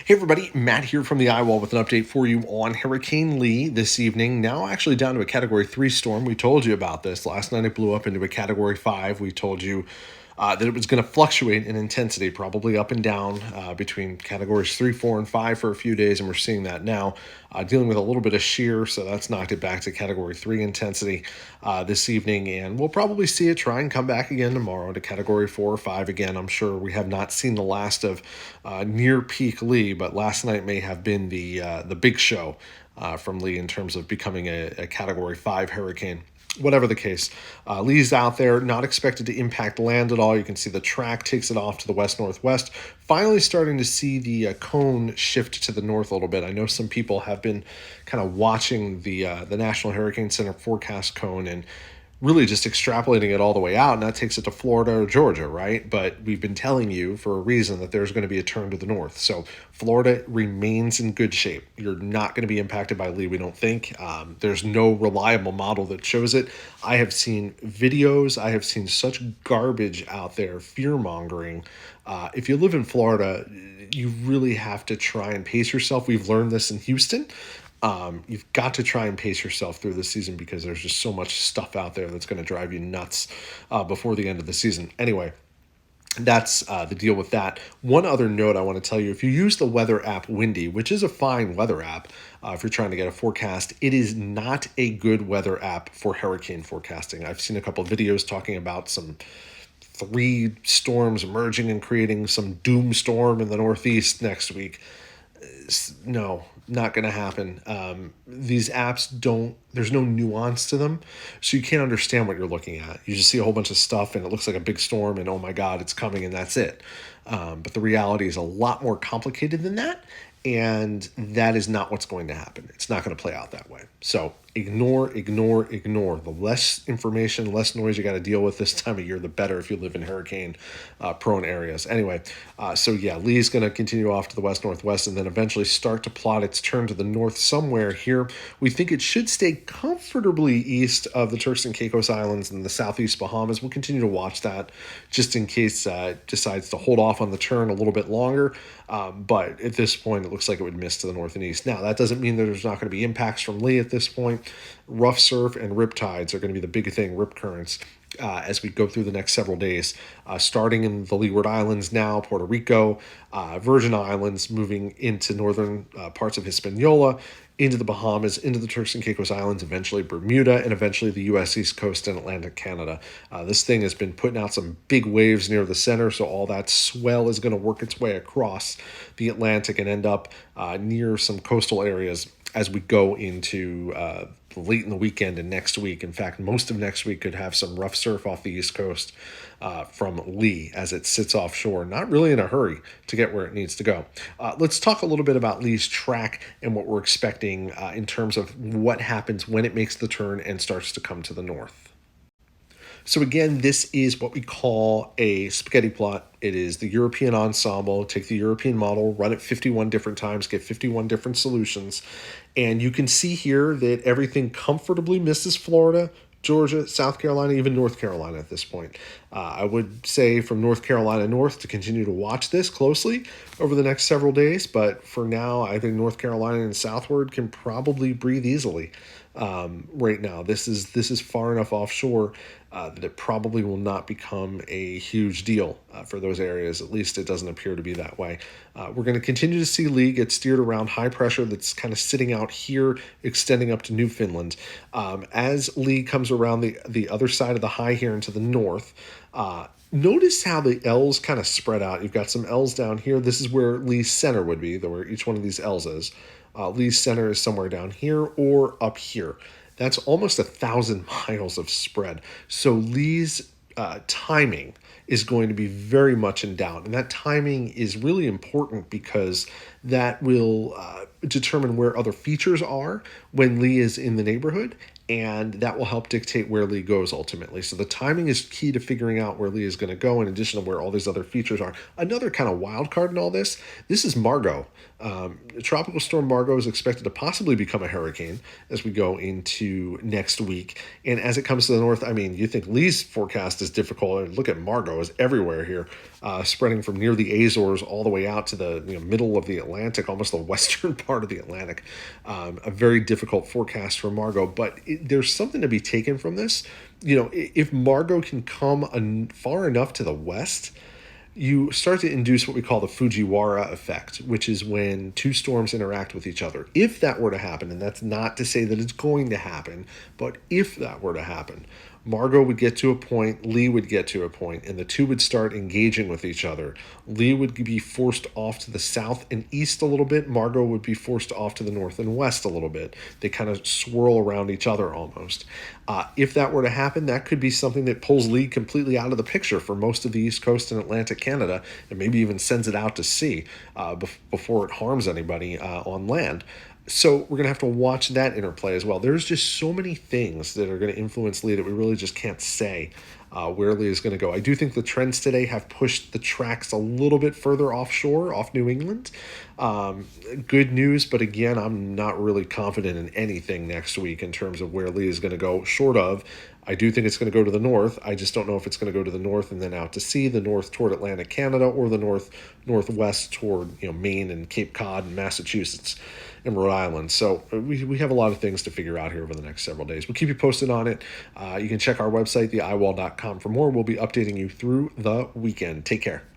Hey everybody, Matt here from the Eyewall with an update for you on Hurricane Lee this evening. Now actually down to a Category 3 storm. We told you about this. Last night it blew up into a Category 5. We told you that it was going to fluctuate in intensity, probably up and down between Categories 3, 4, and 5 for a few days, and we're seeing that now. Dealing with a little bit of shear, so that's knocked it back to Category 3 intensity this evening, and we'll probably see it try and come back again tomorrow to Category 4 or 5 again. I'm sure we have not seen the last of near peak Lee, but last night may have been the big show from Lee in terms of becoming a Category 5 hurricane. Whatever the case, Lee's out there, not expected to impact land at all. You can see the track takes it off to the west-northwest. Finally starting to see the cone shift to the north a little bit. I know some people have been kind of watching the National Hurricane Center forecast cone and really just extrapolating it all the way out, and that takes it to Florida or Georgia, right? But we've been telling you for a reason that there's going to be a turn to the north. So Florida remains in good shape. You're not going to be impacted by Lee, we don't think. There's no reliable model that shows it. I have seen videos. I have seen such garbage out there, fear-mongering. If you live in Florida, you really have to try and pace yourself. We've learned this in Houston. You've got to try and pace yourself through the season because there's just so much stuff out there that's going to drive you nuts before the end of the season. Anyway, that's the deal with that. One other note I want to tell you, if you use the weather app Windy, which is a fine weather app if you're trying to get a forecast, it is not a good weather app for hurricane forecasting. I've seen a couple of videos talking about some 3 storms emerging and creating some doom storm in the Northeast next week. No, not going to happen. These apps there's no nuance to them, so you can't understand what you're looking at. You just see a whole bunch of stuff and it looks like a big storm and oh my God, it's coming and that's it. But the reality is a lot more complicated than that, and that is not what's going to happen. It's not going to play out that way. So ignore. The less information, less noise you got to deal with this time of year, the better if you live in hurricane prone areas. Anyway, so yeah, Lee's going to continue off to the west-northwest and then eventually start to plot its turn to the north somewhere here. We think it should stay comfortably east of the Turks and Caicos Islands and the southeast Bahamas. We'll continue to watch that just in case it decides to hold off on the turn a little bit longer. But at this point, it looks like it would miss to the north and east. Now, that doesn't mean that there's not going to be impacts from Lee at this point. Rough surf and rip tides are going to be the big thing, rip currents, as we go through the next several days, starting in the Leeward Islands now, Puerto Rico, Virgin Islands, moving into northern parts of Hispaniola, into the Bahamas, into the Turks and Caicos Islands, eventually Bermuda, and eventually the U.S. East Coast and Atlantic Canada. This thing has been putting out some big waves near the center, so all that swell is going to work its way across the Atlantic and end up near some coastal areas as we go into late in the weekend and next week. In fact, most of next week could have some rough surf off the East Coast from Lee as it sits offshore, not really in a hurry to get where it needs to go. Let's talk a little bit about Lee's track and what we're expecting in terms of what happens when it makes the turn and starts to come to the north. So again, this is what we call a spaghetti plot. It is the European ensemble. Take the European model, run it 51 different times, get 51 different solutions. And you can see here that everything comfortably misses Florida, Georgia, South Carolina, even North Carolina at this point. I would say from North Carolina north to continue to watch this closely over the next several days. But for now, I think North Carolina and southward can probably breathe easily. Right now, this is far enough offshore that it probably will not become a huge deal for those areas. At least it doesn't appear to be that way. We're going to continue to see Lee get steered around high pressure that's kind of sitting out here, extending up to Newfoundland. As Lee comes around the other side of the high here into the north, notice how the L's kind of spread out. You've got some L's down here. This is where Lee's center would be, where each one of these L's is. Lee's center is somewhere down here or up here. That's almost 1,000 miles of spread. So Lee's timing is going to be very much in doubt. And that timing is really important because that will determine where other features are when Lee is in the neighborhood and that will help dictate where Lee goes ultimately. So the timing is key to figuring out where Lee is going to go, in addition to where all these other features are. Another kind of wild card in all this is Margot. Tropical storm Margot is expected to possibly become a hurricane as we go into next week. And as it comes to the north, I mean, you think Lee's forecast is difficult, and look at Margot is everywhere here, spreading from near the Azores all the way out to the middle of the Atlantic, almost the western part of the Atlantic. A very difficult forecast for Margot, but there's something to be taken from this. If Margot can come far enough to the west, you start to induce what we call the Fujiwara effect, which is when two storms interact with each other. If that were to happen, and that's not to say that it's going to happen, but if that were to happen, Margot would get to a point, Lee would get to a point, and the two would start engaging with each other. Lee would be forced off to the south and east a little bit. Margot would be forced off to the north and west a little bit. They kind of swirl around each other almost. If that were to happen, that could be something that pulls Lee completely out of the picture for most of the East Coast and Atlantic Canada, and maybe even sends it out to sea before it harms anybody on land. So we're going to have to watch that interplay as well. There's just so many things that are going to influence Lee that we really just can't say where Lee is going to go. I do think the trends today have pushed the tracks a little bit further offshore, off New England. Good news, but again, I'm not really confident in anything next week in terms of where Lee is going to go, short of I do think it's going to go to the north. I just don't know if it's going to go to the north and then out to sea, the north toward Atlantic Canada, or the northwest toward Maine and Cape Cod and Massachusetts and Rhode Island. So we have a lot of things to figure out here over the next several days. We'll keep you posted on it. You can check our website, theiwall.com, for more. We'll be updating you through the weekend. Take care.